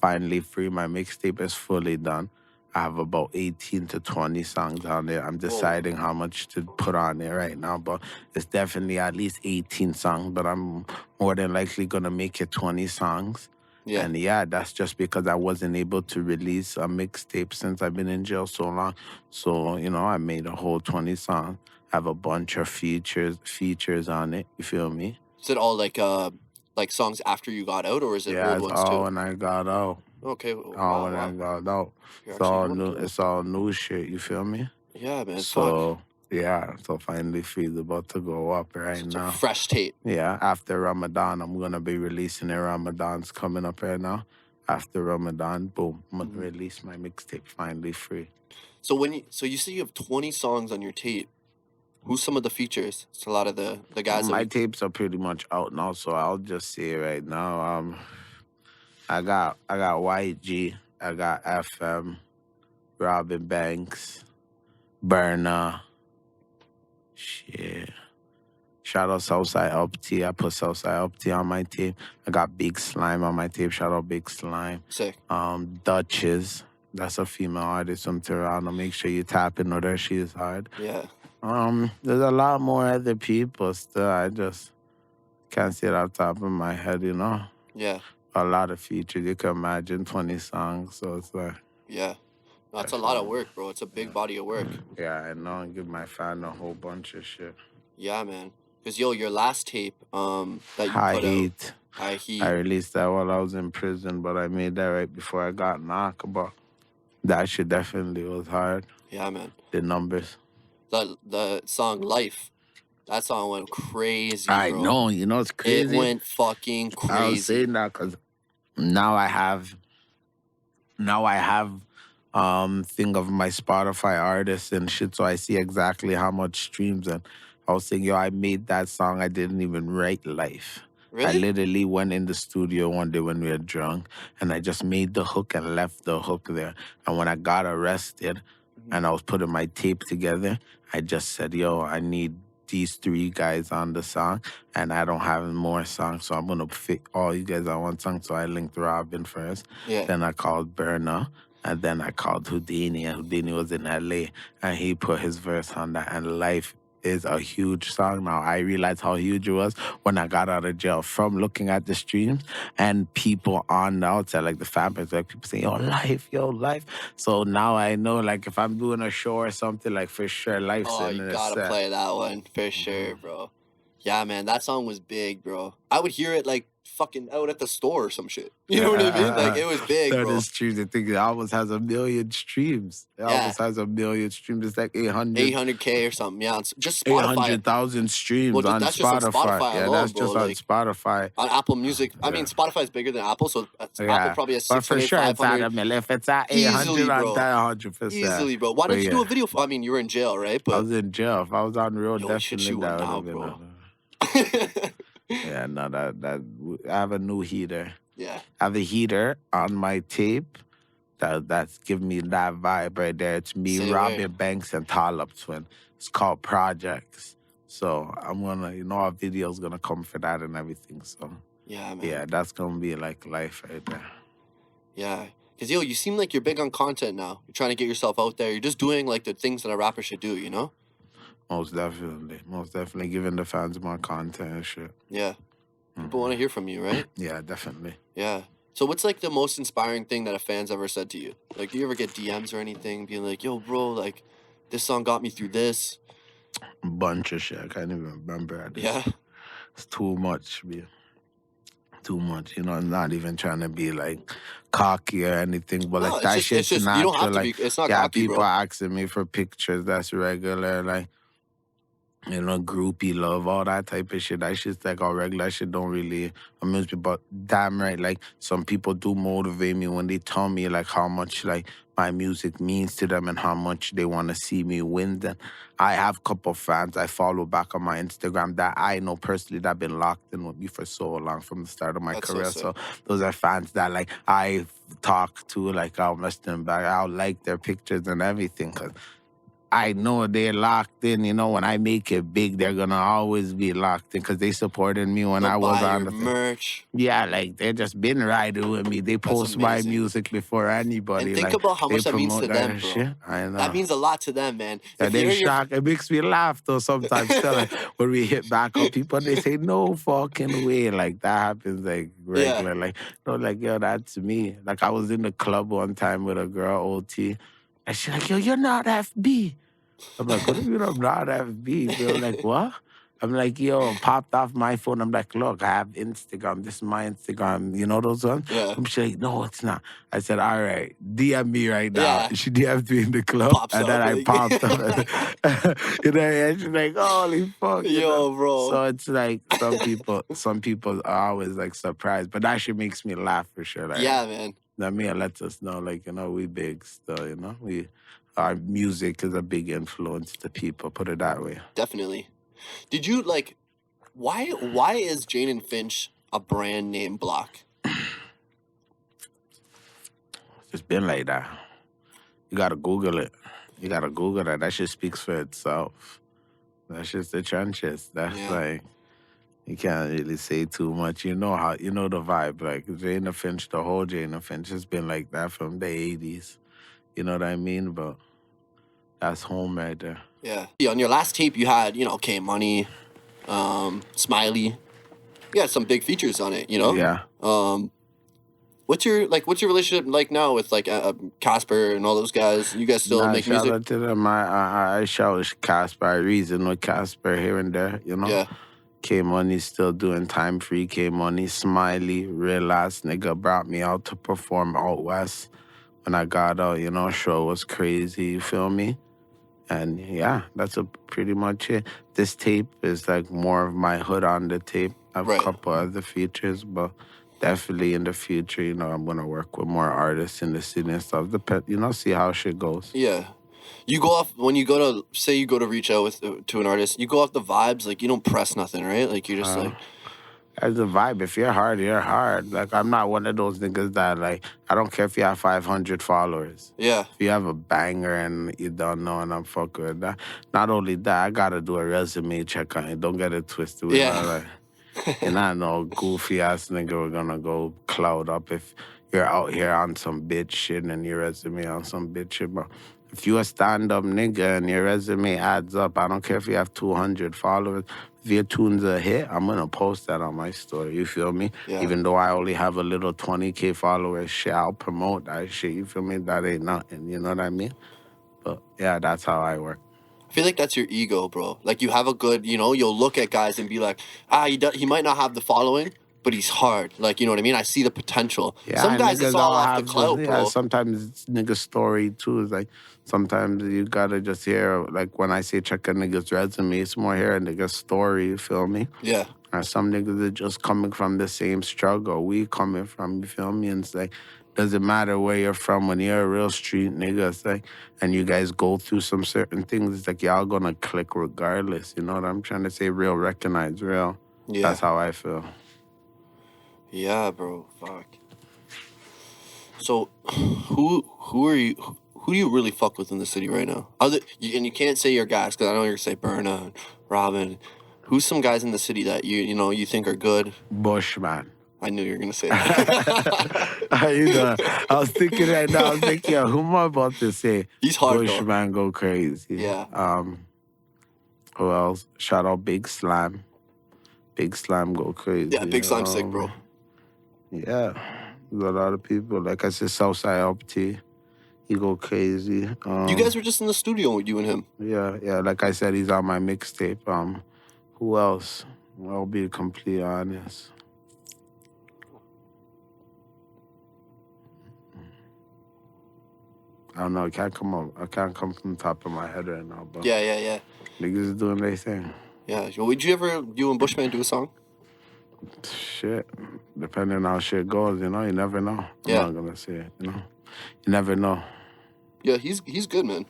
Finally free. My mixtape is fully done. I have about 18 to 20 songs on there. I'm Whoa. deciding how much to put on there right now, but it's definitely at least 18 songs, but I'm more than likely gonna make it 20 songs. Yeah. And yeah, that's just because I wasn't able to release a mixtape since I've been in jail so long. So, you know, I made a whole 20 songs. I have a bunch of features on it. You feel me? Is it all like songs after you got out, or is it Yeah, old it's ones all too? when I got out. Okay. All when I got out. You're It's actually all going new. through it. It's all new shit. You feel me? Yeah, man. Fuck. So yeah. So finally, Free's about to go up right Such now. a fresh tape. Yeah. After Ramadan, I'm gonna be releasing it. Ramadan's coming up right now. After Ramadan, boom, I'm gonna release my mixtape finally free. So you say you have 20 songs on your tape. Who's some of the features? It's a lot of the guys. My tapes are pretty much out now, so I'll just say it right now. I got YG, I got FM, Robin Banks, Burner. Shit. Shout out Southside Up T. I put Southside Up T on my tape. I got Big Slime on my tape. Shout out Big Slime. Sick. Duchess. That's a female artist from Toronto. Make sure you tap in with her. She is hard. Yeah. There's a lot more other people still. I just can't see it off the top of my head, you know? Yeah. A lot of features. You can imagine 20 songs. So it's like, Yeah. That's a lot of work, bro. It's a big body of work. yeah, I know. And give my fan a whole bunch of shit. Yeah, man. Because, your last tape that you High put Heat. out, High Heat. I released that while I was in prison, but I made that right before I got knocked. But that shit definitely was hard. Yeah, man. The numbers. The song Life. That song went crazy, I bro. know. You know, it's crazy. It went fucking crazy. I was saying that because now I have thing of my Spotify artists and shit, so I see exactly how much streams. And I was saying, yo, I made that song. I didn't even write Life. Really? I literally went in the studio one day when we were drunk, and I just made the hook and left the hook there. And when I got arrested, and I was putting my tape together, I just said, yo, I need these 3 guys on the song, and I don't have more songs, so I'm gonna fit all you guys on one song. So I linked Robin first. Yeah. Then I called Burner, and then I called Houdini, and Houdini was in LA, and he put his verse on that, and Life is a huge song now. I realized how huge it was when I got out of jail from looking at the streams and people on the outside, like the fan base, like people saying, yo, Life. So now I know, like, if I'm doing a show or something, like, for sure, Life's in You the gotta set. play that one for sure, bro. Yeah, man, that song was big, bro. I would hear it like fucking out at the store or some shit. You know what I mean? Like, it was big, bro. 30 streams. I think it almost has 1 million streams. It almost has 1 million streams. It's like 800K or something. Yeah, it's just Spotify. 800,000 streams Well, on that's Spotify. just on Spotify Yeah, alone, that's bro. just on Like, Spotify. on Apple Music. I mean, Spotify's bigger than Apple, so Apple probably has 600, But for sure, it's at 500. a million. If it's at 800, Easily, bro. I'm 100%. Easily, bro. Why didn't you do a video? I mean, you were in jail, right? But I was in jail. If I was on the road, we should definitely shoot one that now, would have bro. been. Yeah, no, that I have a new heater. Yeah. I have a heater on my tape that's giving me that vibe right there. It's me, Say Robin where. Banks, and Talib Twin. It's called Projects. So I'm gonna, our video's gonna come for that and everything. So Yeah, man. yeah, that's gonna be like Life right there. Yeah. Because, you seem like you're big on content now. You're trying to get yourself out there. You're just doing, like, the things that a rapper should do, you know? Most definitely giving the fans more content and shit. Yeah. People want to hear from you, right? Yeah, definitely. Yeah. So what's, like, the most inspiring thing that a fan's ever said to you? Like, do you ever get DMs or anything being like, yo, bro, like, this song got me through this? A bunch of shit. I can't even remember. Yeah. It's too much, man. too much, you know. I'm not even trying to be like cocky or anything, but No, like that it's shit's just you don't natural. have to be. Like, It's not yeah, cocky, people bro. are asking me for pictures. That's regular. Like, you know, groupie love, all that type of shit. That shit's like all regular. That shit don't really amuse me. But damn right, like some people do motivate me when they tell me like how much like my music means to them and how much they want to see me win. Then I have a couple fans I follow back on my Instagram that I know personally that have been locked in with me for so long from the start of my That's career. so So those are fans that like I talk to, like I'll message them back, I'll like their pictures and everything, cause I know they're locked in. You know, when I make it big, they're gonna always be locked in because they supported me when they'll I was buy on your the thing. merch. Yeah, like they just been riding with me. They That's post my amazing. music before anybody. And think Like about how they much that means promote to them, that bro. shit. I know. That means a lot to them, man. Yeah, If they they're your shock. It makes me laugh though sometimes. Still, like, when we hit back on people, they say no fucking way. Like that happens like yeah, regular. Like no, like yo, that's me. Like I was in the club one time with a girl, OT, and she's like, yo, you're not FB. I'm like, what do you mean I'm not FB? Bro? Like, what? I'm like, yo, popped off my phone. I'm like, look, I have Instagram. This is my Instagram. You know those ones? yeah, She's like, no, it's not. I said, all right, DM me right now. yeah. She DM'd me in the club, Pops and then up, I like, popped up. You know, and she's like, holy fuck, you know? yo, bro. So it's like some people are always like surprised, but that shit makes me laugh for sure. Like, Yeah, man. that me, it lets us know, like, you know, we big still, you know? Our music is a big influence to people, put it that way. Definitely. Did you like? Why is Jane and Finch a brand name block? It's been like that. You gotta Google it. You gotta Google that. That shit speaks for itself. That's just the trenches. That's like, you can't really say too much. You know the vibe. Like Jane and Finch, the whole Jane and Finch has been like that from the 80s. You know what I mean? But that's home right there. Yeah. On your last tape, you had K-Money, Smiley. You had some big features on it. You know. Yeah. What's your relationship like now with like Casper and all those guys? You guys still make music? Shout out to them. I shout Casper. I reason with Casper here and there. You know. Yeah. K-Money still doing time free. K-Money, Smiley, real ass nigga brought me out to perform out west. When I got out, you know, show was crazy, you feel me? And yeah, that's pretty much it. This tape is like more of my hood on the tape. I have a couple other features, but definitely in the future, you know, I'm gonna work with more artists in the city and stuff. You know, see how shit goes. Yeah. You go off when you go to say you go to reach out to an artist. You go off the vibes, like you don't press nothing, right? Like you're just like. As a vibe, if you're hard, you're hard. Like I'm not one of those niggas that like I don't care if you have 500 followers. Yeah. If you have a banger and you don't know and I'm fucking with that. Not only that, I gotta do a resume check on it. Don't get it twisted. Yeah. And I know goofy ass nigga we're gonna go cloud up if you're out here on some bitch shit and your resume on some bitch shit, but if you a stand-up nigga and your resume adds up, I don't care if you have 200 followers. If your tune's a hit, I'm going to post that on my story, you feel me? Yeah. Even though I only have a little 20K followers, shit, I'll promote that shit, you feel me? That ain't nothing, you know what I mean? But yeah, that's how I work. I feel like that's your ego, bro. Like you have a good, you'll look at guys and be like, he might not have the following, but he's hard. Like, you know what I mean? I see the potential. Yeah, some guys, it's all off the clout, bro. Yeah, sometimes it's nigga's story, too. It's like, sometimes you gotta just hear, like, when I say check a nigga's resume, it's more hear a nigga's story, you feel me? Yeah. And some niggas are just coming from the same struggle we coming from, you feel me? And it's like, doesn't matter where you're from, when you're a real street nigga, it's like, and you guys go through some certain things, it's like, y'all gonna click regardless, you know what I'm trying to say? Real recognize real. Yeah. That's how I feel. Yeah, bro. Fuck. So, who do you really fuck with in the city right now? And you can't say your guys, because I know you're gonna say Burna and Robin. Who's some guys in the city that you think are good? Bushman. I knew you were gonna say that. I was thinking right now. I was thinking, who am I about to say? He's hard, Bushman go crazy. Yeah. Who else? Shout out Big Slam. Big Slam go crazy. Yeah, Big Slam's sick, bro. Yeah, there's a lot of people. Like I said, Southside LP, he go crazy. You guys were just in the studio with you and him. Yeah. Like I said, he's on my mixtape. Who else? I'll be completely honest. I don't know. I can't come from the top of my head right now, but Yeah. niggas is doing their thing. Yeah. Would you and Bushman do a song? Shit. Depending on how shit goes, you never know. I'm Yeah. not gonna say it, You never know. Yeah, he's good, man.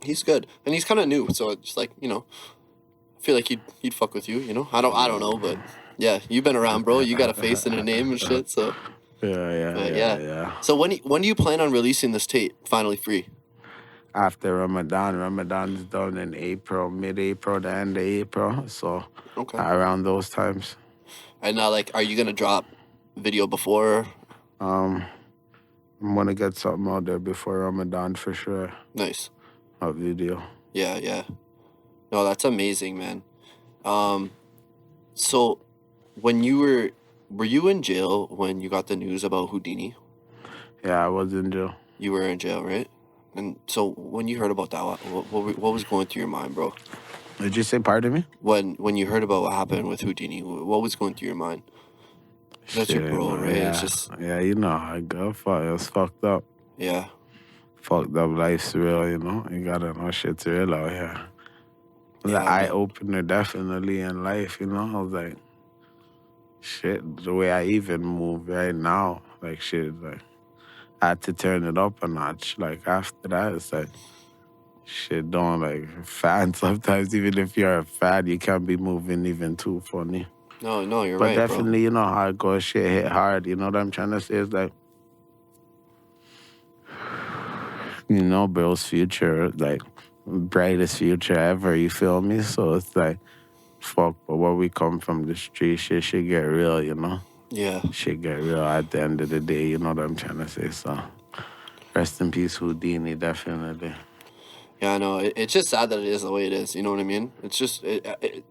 He's good, and he's kind of new, so it's like I feel like he'd fuck with you. I don't know, but yeah, you've been around, bro. You got a face and a name and shit. So Yeah. So when do you plan on releasing this tape finally free? After Ramadan is done in April, mid-April, the end of April. So around those times. And now, like, are you gonna drop video before? I'm gonna get something out there before Ramadan for sure. Nice. A video. Yeah. No, that's amazing, man. So when were you in jail when you got the news about Houdini? Yeah, I was in jail. You were in jail, right? And so when you heard about that, what was going through your mind, bro? Did you say pardon me? When you heard about what happened with Houdini, what was going through your mind? That's your bro, right? Yeah. It's just... Yeah, I go for it. It was fucked up. Yeah. Fucked up, life's real, You gotta know shit's real out here. It was an eye-opener definitely in life, I was like, shit, the way I even move right now, like shit, like I had to turn it up a notch. Like after that, it's like shit don't like fan sometimes, even if you're a fan, you can't be moving even too funny. No, you're right. But definitely, bro. How it goes, shit hit hard. You know what I'm trying to say? It's like, bro's future, like, brightest future ever, you feel me? So it's like, fuck, but where we come from, the street, shit should get real, Yeah. Shit get real at the end of the day, you know what I'm trying to say? So, rest in peace, Houdini, definitely. Yeah, I know. It's just sad that it is the way it is. You know what I mean? It's just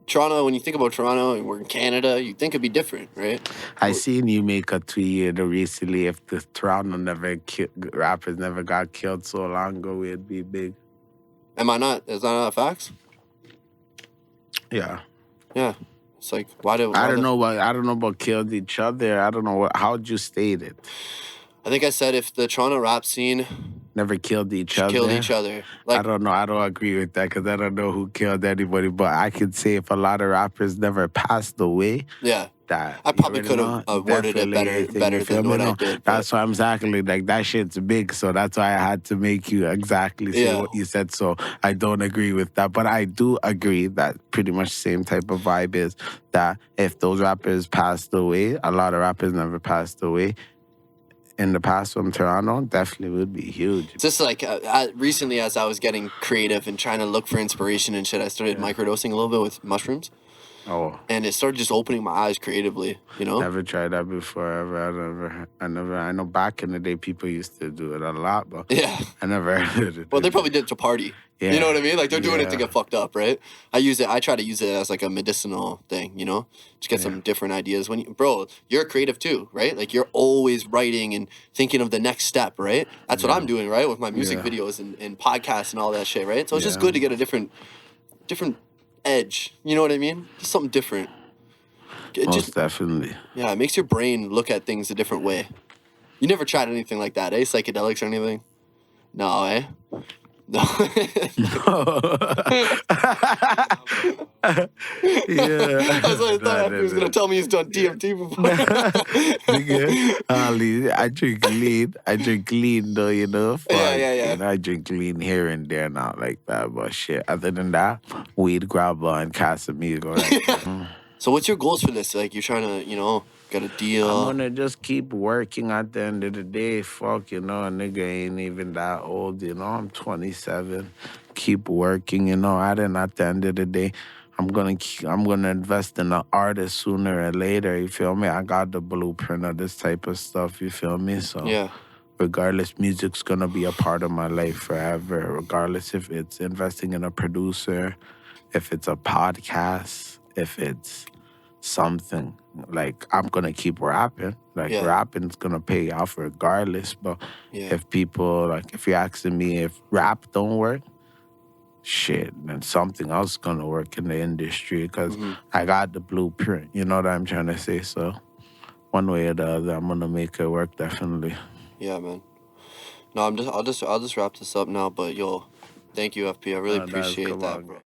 Toronto. When you think about Toronto and we're in Canada, you think it'd be different, right? I seen you make a tweet recently. If the Toronto rappers never got killed so long ago, it'd be big. Am I not? Is that not facts? Yeah. Yeah. It's like I don't know about killed each other. I don't know how'd you state it. I think I said if the Toronto rap scene never killed each other. Like, I don't know. I don't agree with that because I don't know who killed anybody. But I could say if a lot of rappers never passed away, that I probably could have worded it better than what I did. That's why I'm exactly like that shit's big. So that's why I had to make you exactly say what you said. So I don't agree with that. But I do agree that pretty much the same type of vibe is that if those rappers passed away, a lot of rappers never passed away. In the past from Toronto, definitely would be huge. Just like recently, as I was getting creative and trying to look for inspiration and shit, I started microdosing a little bit with mushrooms. Oh. And it started just opening my eyes creatively, Never tried that before ever. I know back in the day people used to do it a lot, but I never heard it. Well, they probably did it to party. Yeah. You know what I mean? Like they're doing it to get fucked up, right? I try to use it as like a medicinal thing, to get some different ideas. Bro, you're creative too, right? Like you're always writing and thinking of the next step, right? That's what I'm doing, right? With my music videos and podcasts and all that shit, right? So it's just good to get a different edge. You know what I mean? Just something different. Most definitely. Yeah, it makes your brain look at things a different way. You never tried anything like that, eh? Psychedelics or anything? No, eh? No. Yeah. I thought he was going to tell me he's done DMT before. I drink lean though, Yeah. I drink lean here and there, not like that. But shit, other than that, weed, grabber, and Casamigo. Right? So what's your goals for this? Like you're trying to, get a deal? I'm gonna just keep working at the end of the day. Fuck, a nigga ain't even that old, I'm 27. Keep working, and then at the end of the day, I'm gonna invest in an artist sooner or later, you feel me? I got the blueprint of this type of stuff, you feel me? So regardless, music's gonna be a part of my life forever, regardless if it's investing in a producer, if it's a podcast, if it's something. Like, I'm gonna keep rapping. Like, rapping's gonna pay off regardless. But if people, like, if you're asking me if rap don't work, shit, then something else gonna work in the industry because I got the blueprint. You know what I'm trying to say? So, one way or the other, I'm gonna make it work, definitely. Yeah, man. No, I'll just wrap this up now. But yo, thank you, FP. I really appreciate that, bro.